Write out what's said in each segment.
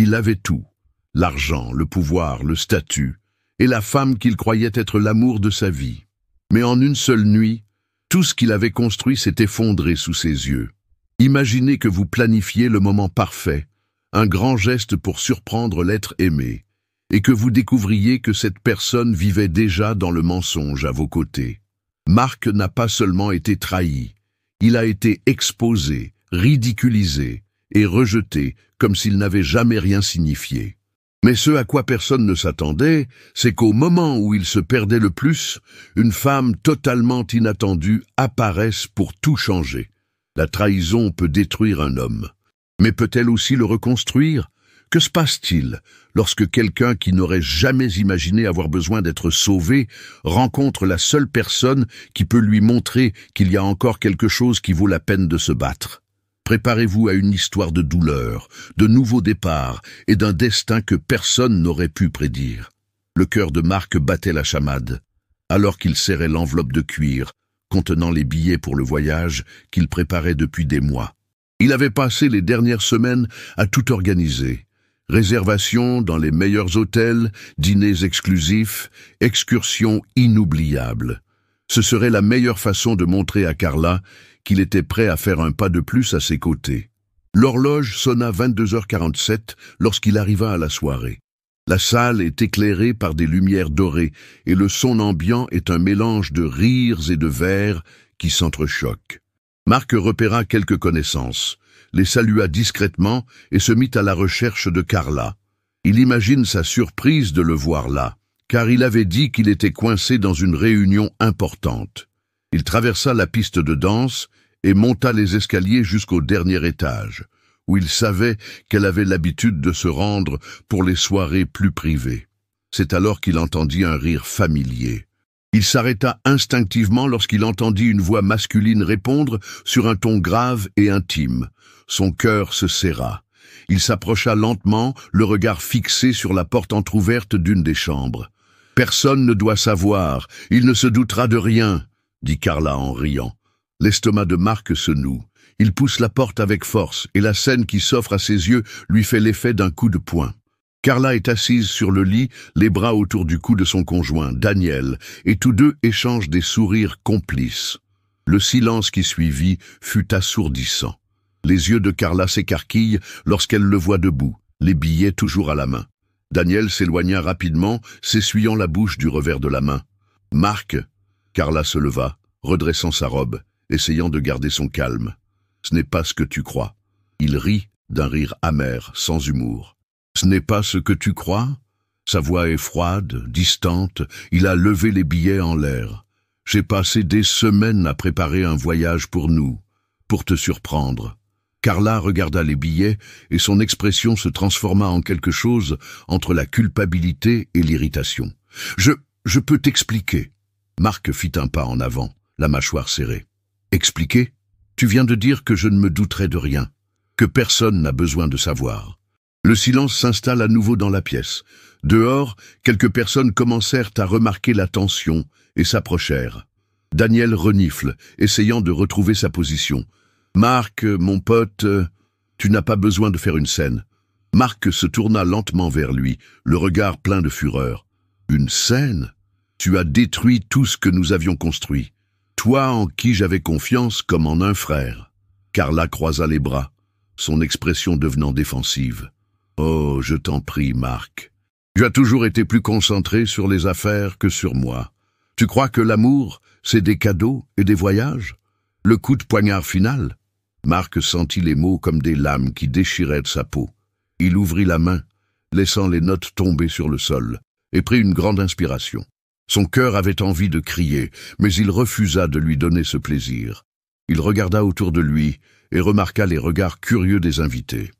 Il avait tout, l'argent, le pouvoir, le statut, et la femme qu'il croyait être l'amour de sa vie. Mais en une seule nuit, tout ce qu'il avait construit s'est effondré sous ses yeux. Imaginez que vous planifiez le moment parfait, un grand geste pour surprendre l'être aimé, et que vous découvriez que cette personne vivait déjà dans le mensonge à vos côtés. Marc n'a pas seulement été trahi, il a été exposé, ridiculisé et rejeté comme s'il n'avait jamais rien signifié. Mais ce à quoi personne ne s'attendait, c'est qu'au moment où il se perdait le plus, une femme totalement inattendue apparaisse pour tout changer. La trahison peut détruire un homme, mais peut-elle aussi le reconstruire? Que se passe-t-il lorsque quelqu'un qui n'aurait jamais imaginé avoir besoin d'être sauvé rencontre la seule personne qui peut lui montrer qu'il y a encore quelque chose qui vaut la peine de se battre? Préparez-vous à une histoire de douleur, de nouveaux départs et d'un destin que personne n'aurait pu prédire. Le cœur de Marc battait la chamade, alors qu'il serrait l'enveloppe de cuir contenant les billets pour le voyage qu'il préparait depuis des mois. Il avait passé les dernières semaines à tout organiser. Réservations dans les meilleurs hôtels, dîners exclusifs, excursions inoubliables. Ce serait la meilleure façon de montrer à Carla qu'il était prêt à faire un pas de plus à ses côtés. L'horloge sonna 22h47 lorsqu'il arriva à la soirée. La salle est éclairée par des lumières dorées et le son ambiant est un mélange de rires et de verres qui s'entrechoquent. Marc repéra quelques connaissances, les salua discrètement et se mit à la recherche de Carla. Il imagine sa surprise de le voir là, car il avait dit qu'il était coincé dans une réunion importante. Il traversa la piste de danse et monta les escaliers jusqu'au dernier étage, où il savait qu'elle avait l'habitude de se rendre pour les soirées plus privées. C'est alors qu'il entendit un rire familier. Il s'arrêta instinctivement lorsqu'il entendit une voix masculine répondre sur un ton grave et intime. Son cœur se serra. Il s'approcha lentement, le regard fixé sur la porte entr'ouverte d'une des chambres. « Personne ne doit savoir, il ne se doutera de rien », dit Carla en riant. L'estomac de Marc se noue. Il pousse la porte avec force et la scène qui s'offre à ses yeux lui fait l'effet d'un coup de poing. Carla est assise sur le lit, les bras autour du cou de son conjoint, Daniel, et tous deux échangent des sourires complices. Le silence qui suivit fut assourdissant. Les yeux de Carla s'écarquillent lorsqu'elle le voit debout, les billets toujours à la main. Daniel s'éloigna rapidement, s'essuyant la bouche du revers de la main. « Marc !» Carla se leva, redressant sa robe, essayant de garder son calme. « Ce n'est pas ce que tu crois. » Il rit d'un rire amer, sans humour. « Ce n'est pas ce que tu crois ?» Sa voix est froide, distante, il a levé les billets en l'air. « J'ai passé des semaines à préparer un voyage pour nous, pour te surprendre. » Carla regarda les billets et son expression se transforma en quelque chose entre la culpabilité et l'irritation. « Je peux t'expliquer. » Marc fit un pas en avant, la mâchoire serrée. « Expliquer ? Tu viens de dire que je ne me douterai de rien, que personne n'a besoin de savoir. » Le silence s'installe à nouveau dans la pièce. Dehors, quelques personnes commencèrent à remarquer la tension et s'approchèrent. Daniel renifle, essayant de retrouver sa position. « Marc, mon pote, tu n'as pas besoin de faire une scène. » Marc se tourna lentement vers lui, le regard plein de fureur. « Une scène ? Tu as détruit tout ce que nous avions construit. Toi en qui j'avais confiance comme en un frère. » Carla croisa les bras, son expression devenant défensive. « Oh, je t'en prie, Marc. Tu as toujours été plus concentré sur les affaires que sur moi. Tu crois que l'amour, c'est des cadeaux et des voyages? Le coup de poignard final ?» Marc sentit les mots comme des lames qui déchiraient de sa peau. Il ouvrit la main, laissant les notes tomber sur le sol, et prit une grande inspiration. Son cœur avait envie de crier, mais il refusa de lui donner ce plaisir. Il regarda autour de lui et remarqua les regards curieux des invités.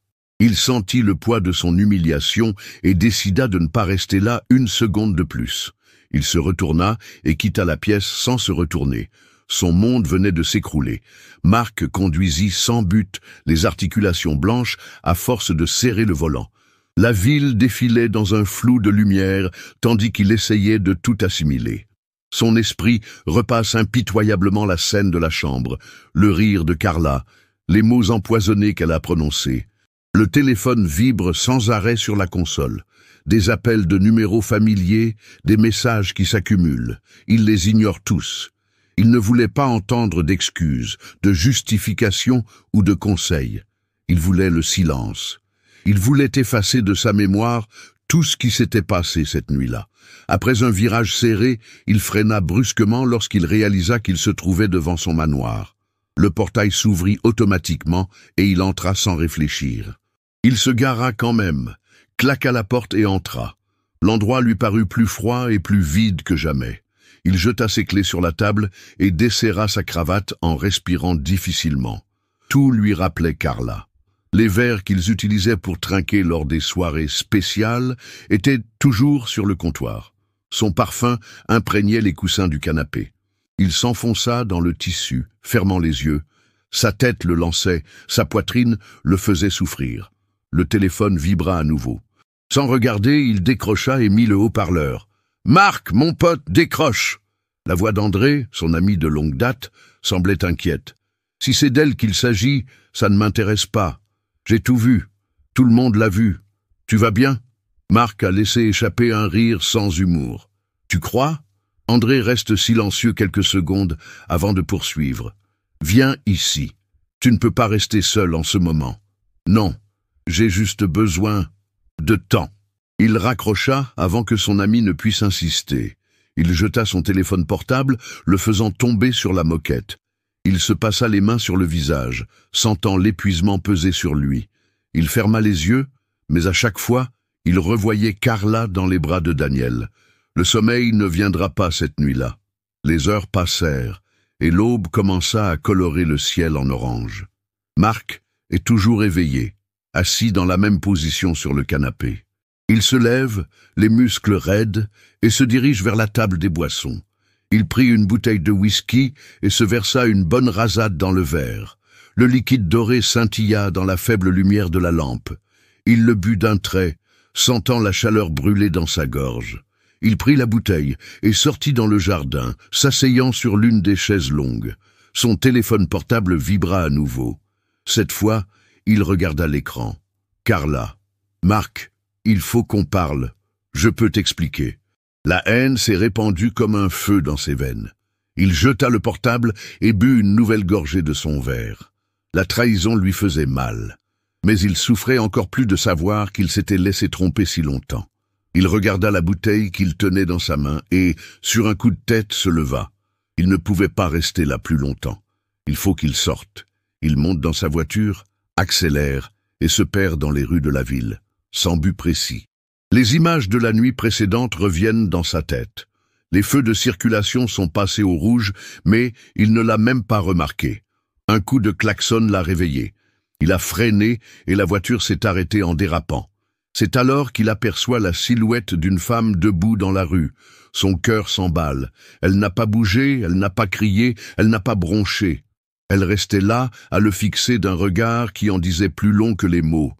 Il sentit le poids de son humiliation et décida de ne pas rester là une seconde de plus. Il se retourna et quitta la pièce sans se retourner. Son monde venait de s'écrouler. Marc conduisit sans but, les articulations blanches, à force de serrer le volant. La ville défilait dans un flou de lumière, tandis qu'il essayait de tout assimiler. Son esprit repasse impitoyablement la scène de la chambre, le rire de Carla, les mots empoisonnés qu'elle a prononcés. Le téléphone vibre sans arrêt sur la console. Des appels de numéros familiers, des messages qui s'accumulent. Il les ignore tous. Il ne voulait pas entendre d'excuses, de justifications ou de conseils. Il voulait le silence. Il voulait effacer de sa mémoire tout ce qui s'était passé cette nuit-là. Après un virage serré, il freina brusquement lorsqu'il réalisa qu'il se trouvait devant son manoir. Le portail s'ouvrit automatiquement et il entra sans réfléchir. Il se gara quand même, claqua la porte et entra. L'endroit lui parut plus froid et plus vide que jamais. Il jeta ses clés sur la table et desserra sa cravate en respirant difficilement. Tout lui rappelait Carla. Les verres qu'ils utilisaient pour trinquer lors des soirées spéciales étaient toujours sur le comptoir. Son parfum imprégnait les coussins du canapé. Il s'enfonça dans le tissu, fermant les yeux. Sa tête le lançait, sa poitrine le faisait souffrir. Le téléphone vibra à nouveau. Sans regarder, il décrocha et mit le haut-parleur. « Marc, mon pote, décroche !» La voix d'André, son ami de longue date, semblait inquiète. « Si c'est d'elle qu'il s'agit, ça ne m'intéresse pas. J'ai tout vu. Tout le monde l'a vu. Tu vas bien ?» Marc a laissé échapper un rire sans humour. « Tu crois ?» André reste silencieux quelques secondes avant de poursuivre. « Viens ici. Tu ne peux pas rester seul en ce moment. »« Non, j'ai juste besoin de temps. » Il raccrocha avant que son ami ne puisse insister. Il jeta son téléphone portable, le faisant tomber sur la moquette. Il se passa les mains sur le visage, sentant l'épuisement peser sur lui. Il ferma les yeux, mais à chaque fois, il revoyait Carla dans les bras de Daniel. Le sommeil ne viendra pas cette nuit-là. Les heures passèrent, et l'aube commença à colorer le ciel en orange. Marc est toujours éveillé, assis dans la même position sur le canapé. Il se lève, les muscles raides, et se dirige vers la table des boissons. Il prit une bouteille de whisky et se versa une bonne rasade dans le verre. Le liquide doré scintilla dans la faible lumière de la lampe. Il le but d'un trait, sentant la chaleur brûler dans sa gorge. Il prit la bouteille et sortit dans le jardin, s'asseyant sur l'une des chaises longues. Son téléphone portable vibra à nouveau. Cette fois, il regarda l'écran. Carla. « Marc, il faut qu'on parle. Je peux t'expliquer. » La haine s'est répandue comme un feu dans ses veines. Il jeta le portable et but une nouvelle gorgée de son verre. La trahison lui faisait mal. Mais il souffrait encore plus de savoir qu'il s'était laissé tromper si longtemps. Il regarda la bouteille qu'il tenait dans sa main et, sur un coup de tête, se leva. Il ne pouvait pas rester là plus longtemps. Il faut qu'il sorte. Il monte dans sa voiture, accélère et se perd dans les rues de la ville, sans but précis. Les images de la nuit précédente reviennent dans sa tête. Les feux de circulation sont passés au rouge, mais il ne l'a même pas remarqué. Un coup de klaxon l'a réveillé. Il a freiné et la voiture s'est arrêtée en dérapant. C'est alors qu'il aperçoit la silhouette d'une femme debout dans la rue. Son cœur s'emballe. Elle n'a pas bougé, elle n'a pas crié, elle n'a pas bronché. Elle restait là, à le fixer d'un regard qui en disait plus long que les mots.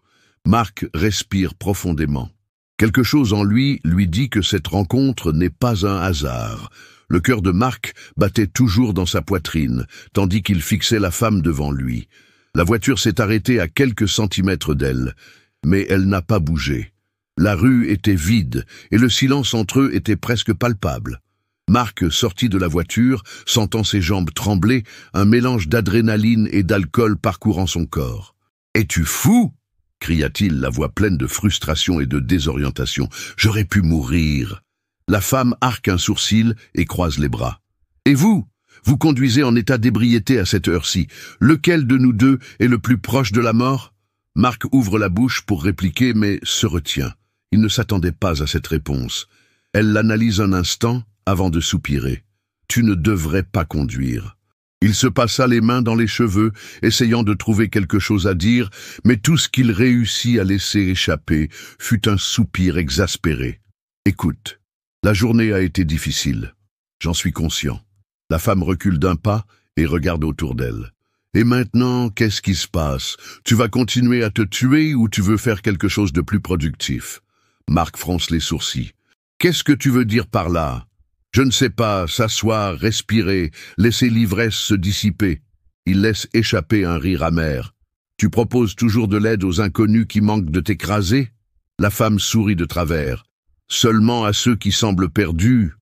Marc respire profondément. Quelque chose en lui dit que cette rencontre n'est pas un hasard. Le cœur de Marc battait toujours dans sa poitrine, tandis qu'il fixait la femme devant lui. La voiture s'est arrêtée à quelques centimètres d'elle, mais elle n'a pas bougé. La rue était vide, et le silence entre eux était presque palpable. Marc sortit de la voiture, sentant ses jambes trembler, un mélange d'adrénaline et d'alcool parcourant son corps. « Es-tu fou ?» cria-t-il, la voix pleine de frustration et de désorientation. « J'aurais pu mourir. » La femme arque un sourcil et croise les bras. « Et vous ? Vous conduisez en état d'ébriété à cette heure-ci. Lequel de nous deux est le plus proche de la mort ?» Marc ouvre la bouche pour répliquer, mais se retient. Il ne s'attendait pas à cette réponse. Elle l'analyse un instant avant de soupirer. « Tu ne devrais pas conduire. » Il se passa les mains dans les cheveux, essayant de trouver quelque chose à dire, mais tout ce qu'il réussit à laisser échapper fut un soupir exaspéré. « Écoute, la journée a été difficile. J'en suis conscient. » La femme recule d'un pas et regarde autour d'elle. « Et maintenant, qu'est-ce qui se passe? Tu vas continuer à te tuer ou tu veux faire quelque chose de plus productif ?» Marc fronce les sourcils. « Qu'est-ce que tu veux dire par là? » « Je ne sais pas, s'asseoir, respirer, laisser l'ivresse se dissiper. » Il laisse échapper un rire amer. « Tu proposes toujours de l'aide aux inconnus qui manquent de t'écraser? La femme sourit de travers. Seulement à ceux qui semblent perdus.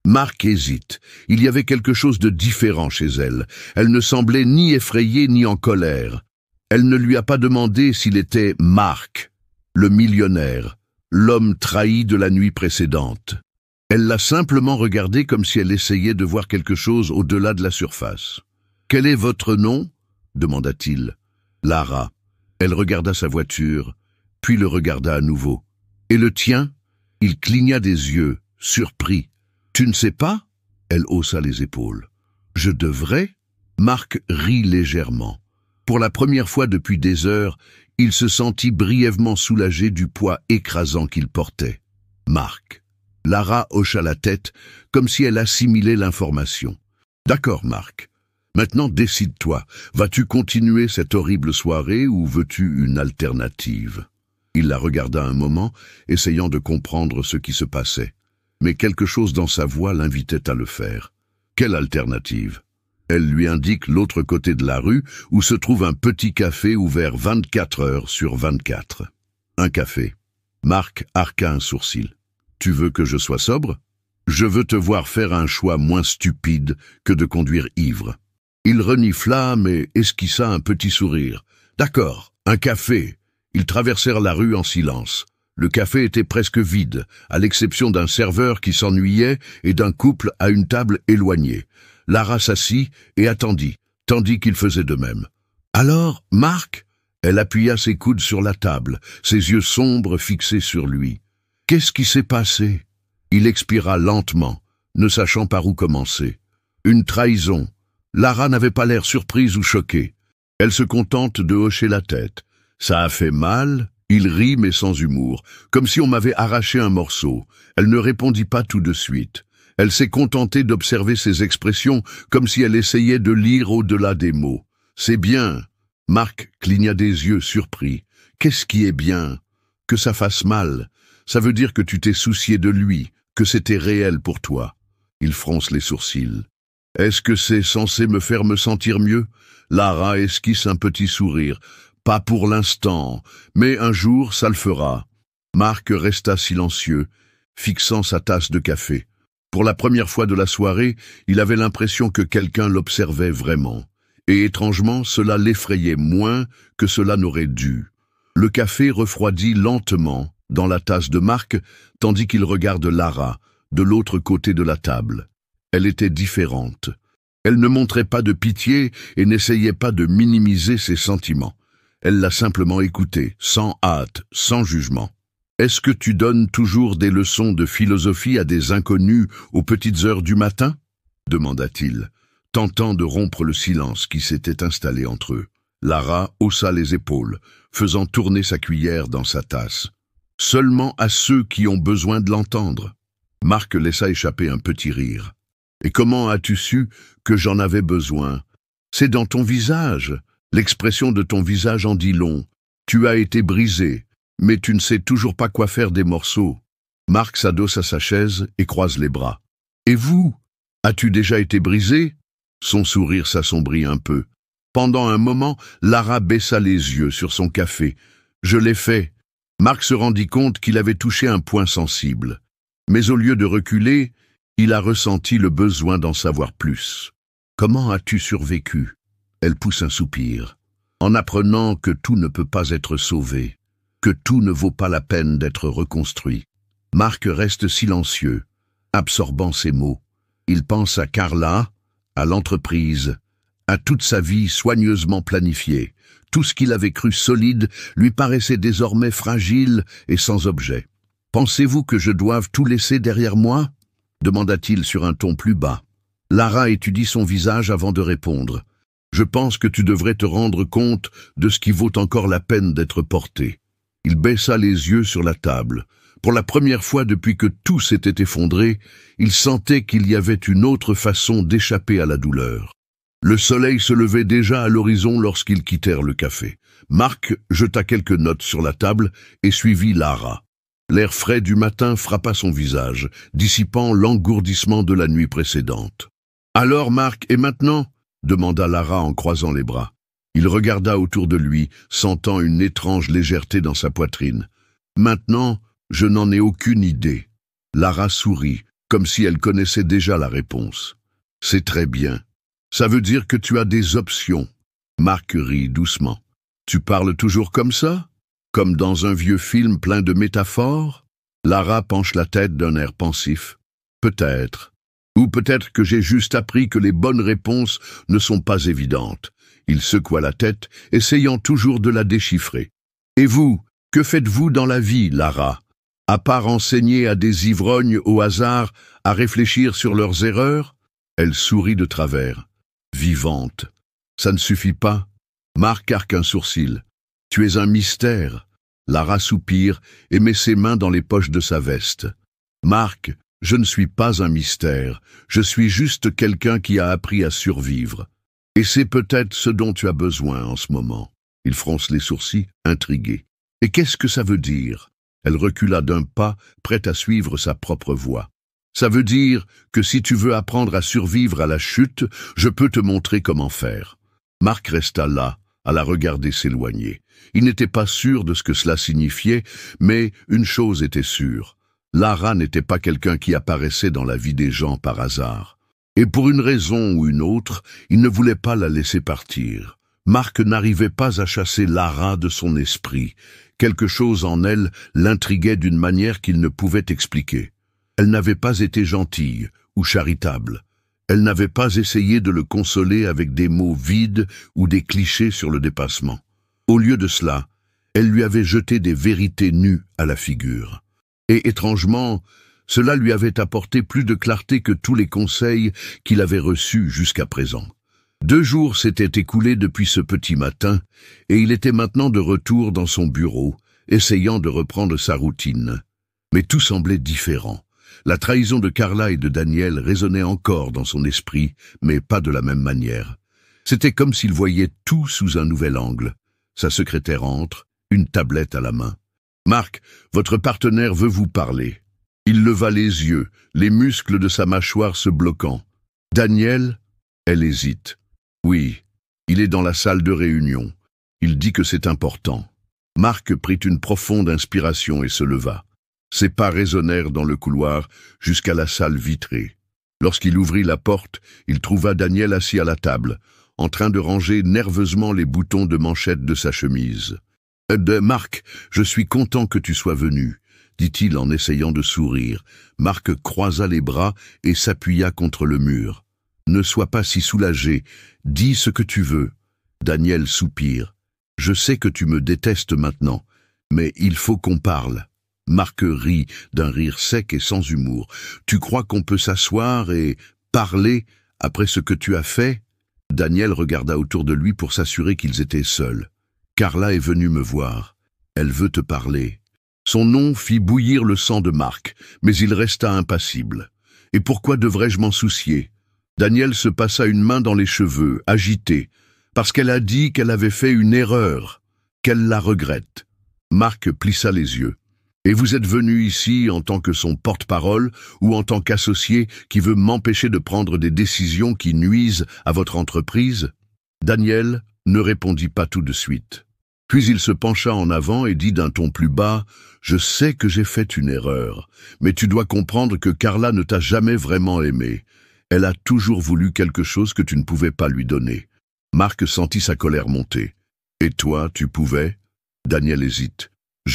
Marc hésite. Il y avait quelque chose de différent chez elle. Elle ne semblait ni effrayée ni en colère. Elle ne lui a pas demandé s'il était Marc, le millionnaire, l'homme trahi de la nuit précédente. Elle l'a simplement regardé comme si elle essayait de voir quelque chose au-delà de la surface. « Quel est votre nom ?» demanda-t-il. « Lara. » Elle regarda sa voiture, puis le regarda à nouveau. « Et le tien ?» Il cligna des yeux, surpris. « Tu ne sais pas ?» Elle haussa les épaules. « Je devrais ?» Marc rit légèrement. Pour la première fois depuis des heures, il se sentit brièvement soulagé du poids écrasant qu'il portait. « Marc. » Lara hocha la tête, comme si elle assimilait l'information. « D'accord, Marc. Maintenant, décide-toi. Vas-tu continuer cette horrible soirée ou veux-tu une alternative ?» Il la regarda un moment, essayant de comprendre ce qui se passait. Mais quelque chose dans sa voix l'invitait à le faire. Quelle alternative? Elle lui indique l'autre côté de la rue, où se trouve un petit café ouvert 24 heures sur 24. Un café. Marc arqua un sourcil. Tu veux que je sois sobre? Je veux te voir faire un choix moins stupide que de conduire ivre. Il renifla, mais esquissa un petit sourire. D'accord, un café. Ils traversèrent la rue en silence. Le café était presque vide, à l'exception d'un serveur qui s'ennuyait et d'un couple à une table éloignée. Lara s'assit et attendit, tandis qu'il faisait de même. « Alors, Marc ?» Elle appuya ses coudes sur la table, ses yeux sombres fixés sur lui. « Qu'est-ce qui s'est passé ?» Il expira lentement, ne sachant par où commencer. « Une trahison. » Lara n'avait pas l'air surprise ou choquée. Elle se contente de hocher la tête. « Ça a fait mal ?» Il rit mais sans humour, comme si on m'avait arraché un morceau. Elle ne répondit pas tout de suite. Elle s'est contentée d'observer ses expressions comme si elle essayait de lire au-delà des mots. « C'est bien. » Marc cligna des yeux surpris. « Qu'est-ce qui est bien? Que ça fasse mal. Ça veut dire que tu t'es soucié de lui, que c'était réel pour toi. » Il fronce les sourcils. « Est-ce que c'est censé me faire me sentir mieux ?» Lara esquisse un petit sourire. « Pas pour l'instant, mais un jour ça le fera. » Marc resta silencieux, fixant sa tasse de café. Pour la première fois de la soirée, il avait l'impression que quelqu'un l'observait vraiment. Et étrangement, cela l'effrayait moins que cela n'aurait dû. Le café refroidit lentement dans la tasse de Marc, tandis qu'il regarde Lara, de l'autre côté de la table. Elle était différente. Elle ne montrait pas de pitié et n'essayait pas de minimiser ses sentiments. Elle l'a simplement écouté, sans hâte, sans jugement. « Est-ce que tu donnes toujours des leçons de philosophie à des inconnus aux petites heures du matin ?» demanda-t-il, tentant de rompre le silence qui s'était installé entre eux. Lara haussa les épaules, faisant tourner sa cuillère dans sa tasse. « Seulement à ceux qui ont besoin de l'entendre. » Marc laissa échapper un petit rire. « Et comment as-tu su que j'en avais besoin? C'est dans ton visage. L'expression de ton visage en dit long. Tu as été brisé, mais tu ne sais toujours pas quoi faire des morceaux. » Marc s'adosse à sa chaise et croise les bras. « Et vous? As-tu déjà été brisé ?» Son sourire s'assombrit un peu. Pendant un moment, Lara baissa les yeux sur son café. « Je l'ai fait. » Marc se rendit compte qu'il avait touché un point sensible. Mais au lieu de reculer, il a ressenti le besoin d'en savoir plus. « Comment as-tu survécu ?» Elle pousse un soupir. « En apprenant que tout ne peut pas être sauvé, que tout ne vaut pas la peine d'être reconstruit. » Marc reste silencieux, absorbant ses mots. Il pense à Carla, à l'entreprise, à toute sa vie soigneusement planifiée. Tout ce qu'il avait cru solide lui paraissait désormais fragile et sans objet. « Pensez-vous que je doive tout laisser derrière moi ?» demanda-t-il sur un ton plus bas. Lara étudie son visage avant de répondre. « Je pense que tu devrais te rendre compte de ce qui vaut encore la peine d'être porté. » Il baissa les yeux sur la table. Pour la première fois depuis que tout s'était effondré, il sentait qu'il y avait une autre façon d'échapper à la douleur. Le soleil se levait déjà à l'horizon lorsqu'ils quittèrent le café. Marc jeta quelques notes sur la table et suivit Lara. L'air frais du matin frappa son visage, dissipant l'engourdissement de la nuit précédente. « Alors, Marc, et maintenant ?» demanda Lara en croisant les bras. Il regarda autour de lui, sentant une étrange légèreté dans sa poitrine. « Maintenant, je n'en ai aucune idée. » Lara sourit, comme si elle connaissait déjà la réponse. « C'est très bien. Ça veut dire que tu as des options. » Marc rit doucement. « Tu parles toujours comme ça? Comme dans un vieux film plein de métaphores ?» Lara penche la tête d'un air pensif. « Peut-être. Ou peut-être que j'ai juste appris que les bonnes réponses ne sont pas évidentes. » Il secoua la tête, essayant toujours de la déchiffrer. « Et vous, que faites-vous dans la vie, Lara? À part enseigner à des ivrognes au hasard à réfléchir sur leurs erreurs ?» Elle sourit de travers. « Vivante. Ça ne suffit pas. » Marc arque un sourcil. « Tu es un mystère. » Lara soupire et met ses mains dans les poches de sa veste. « Marc, je ne suis pas un mystère. Je suis juste quelqu'un qui a appris à survivre. Et c'est peut-être ce dont tu as besoin en ce moment. » Il fronce les sourcils, intrigué. « Et qu'est-ce que ça veut dire ?» Elle recula d'un pas, prête à suivre sa propre voie. « Ça veut dire que si tu veux apprendre à survivre à la chute, je peux te montrer comment faire. » Marc resta là, à la regarder s'éloigner. Il n'était pas sûr de ce que cela signifiait, mais une chose était sûre. Lara n'était pas quelqu'un qui apparaissait dans la vie des gens par hasard. Et pour une raison ou une autre, il ne voulait pas la laisser partir. Marc n'arrivait pas à chasser Lara de son esprit. Quelque chose en elle l'intriguait d'une manière qu'il ne pouvait expliquer. Elle n'avait pas été gentille ou charitable. Elle n'avait pas essayé de le consoler avec des mots vides ou des clichés sur le dépassement. Au lieu de cela, elle lui avait jeté des vérités nues à la figure. Et étrangement, cela lui avait apporté plus de clarté que tous les conseils qu'il avait reçus jusqu'à présent. 2 jours s'étaient écoulés depuis ce petit matin, et il était maintenant de retour dans son bureau, essayant de reprendre sa routine. Mais tout semblait différent. La trahison de Carla et de Daniel résonnait encore dans son esprit, mais pas de la même manière. C'était comme s'il voyait tout sous un nouvel angle. Sa secrétaire entre, une tablette à la main. « Marc, votre partenaire veut vous parler. » Il leva les yeux, les muscles de sa mâchoire se bloquant. « Daniel ?» Elle hésite. « Oui, il est dans la salle de réunion. Il dit que c'est important. » Marc prit une profonde inspiration et se leva. Ses pas résonnèrent dans le couloir jusqu'à la salle vitrée. Lorsqu'il ouvrit la porte, il trouva Daniel assis à la table, en train de ranger nerveusement les boutons de manchette de sa chemise. « Marc, je suis content que tu sois venu, » dit-il en essayant de sourire. Marc croisa les bras et s'appuya contre le mur. « Ne sois pas si soulagé, dis ce que tu veux. » Daniel soupire. « Je sais que tu me détestes maintenant, mais il faut qu'on parle. » Marc rit d'un rire sec et sans humour. « Tu crois qu'on peut s'asseoir et parler après ce que tu as fait ?» Daniel regarda autour de lui pour s'assurer qu'ils étaient seuls. « Carla est venue me voir. Elle veut te parler. » Son nom fit bouillir le sang de Marc, mais il resta impassible. « Et pourquoi devrais-je m'en soucier ?» Daniel se passa une main dans les cheveux, agité, parce qu'elle a dit qu'elle avait fait une erreur, qu'elle la regrette. Marc plissa les yeux. « Et vous êtes venu ici en tant que son porte-parole ou en tant qu'associé qui veut m'empêcher de prendre des décisions qui nuisent à votre entreprise ?» Daniel ne répondit pas tout de suite. Puis il se pencha en avant et dit d'un ton plus bas « Je sais que j'ai fait une erreur, mais tu dois comprendre que Carla ne t'a jamais vraiment aimé. Elle a toujours voulu quelque chose que tu ne pouvais pas lui donner. » Marc sentit sa colère monter. « Et toi, tu pouvais ?» Daniel hésite. «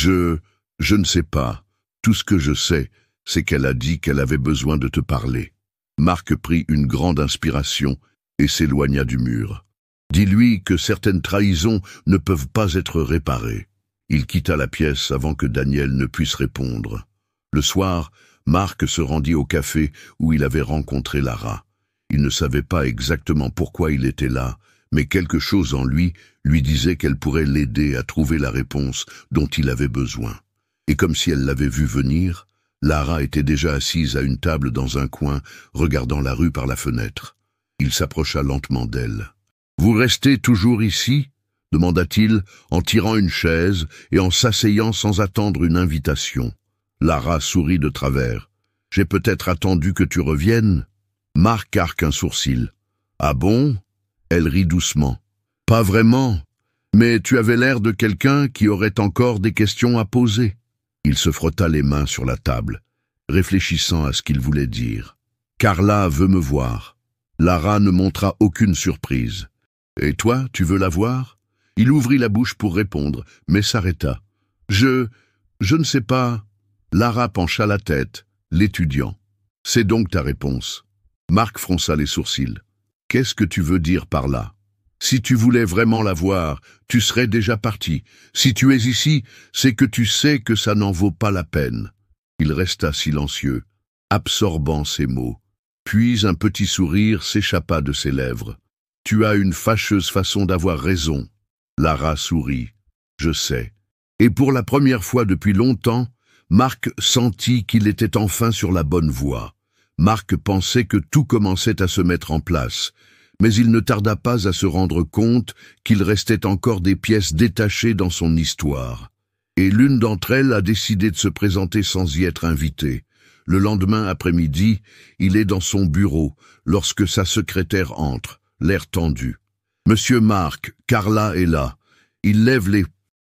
Je ne sais pas. Tout ce que je sais, c'est qu'elle a dit qu'elle avait besoin de te parler. » Marc prit une grande inspiration et s'éloigna du mur. « Dis-lui que certaines trahisons ne peuvent pas être réparées. » Il quitta la pièce avant que Daniel ne puisse répondre. Le soir, Marc se rendit au café où il avait rencontré Lara. Il ne savait pas exactement pourquoi il était là, mais quelque chose en lui disait qu'elle pourrait l'aider à trouver la réponse dont il avait besoin. Et comme si elle l'avait vu venir, Lara était déjà assise à une table dans un coin, regardant la rue par la fenêtre. Il s'approcha lentement d'elle. « Vous restez toujours ici ?» demanda-t-il en tirant une chaise et en s'asseyant sans attendre une invitation. Lara sourit de travers. « J'ai peut-être attendu que tu reviennes ?» Marc arque un sourcil. « Ah bon ?» Elle rit doucement. Pas vraiment, mais tu avais l'air de quelqu'un qui aurait encore des questions à poser. Il se frotta les mains sur la table, réfléchissant à ce qu'il voulait dire. Carla veut me voir. Lara ne montra aucune surprise. Et toi, tu veux la voir? Il ouvrit la bouche pour répondre, mais s'arrêta. Je ne sais pas. Lara pencha la tête, l'étudiant. C'est donc ta réponse. Marc fronça les sourcils. Qu'est-ce que tu veux dire par là? Si tu voulais vraiment la voir, tu serais déjà parti. Si tu es ici, c'est que tu sais que ça n'en vaut pas la peine. Il resta silencieux, absorbant ses mots. Puis un petit sourire s'échappa de ses lèvres. Tu as une fâcheuse façon d'avoir raison. Lara sourit. Je sais. Et pour la première fois depuis longtemps, Marc sentit qu'il était enfin sur la bonne voie. Marc pensait que tout commençait à se mettre en place, mais il ne tarda pas à se rendre compte qu'il restait encore des pièces détachées dans son histoire. Et l'une d'entre elles a décidé de se présenter sans y être invitée. Le lendemain après-midi, il est dans son bureau, lorsque sa secrétaire entre, l'air tendu. « Monsieur Marc, Carla est là. » Il lève les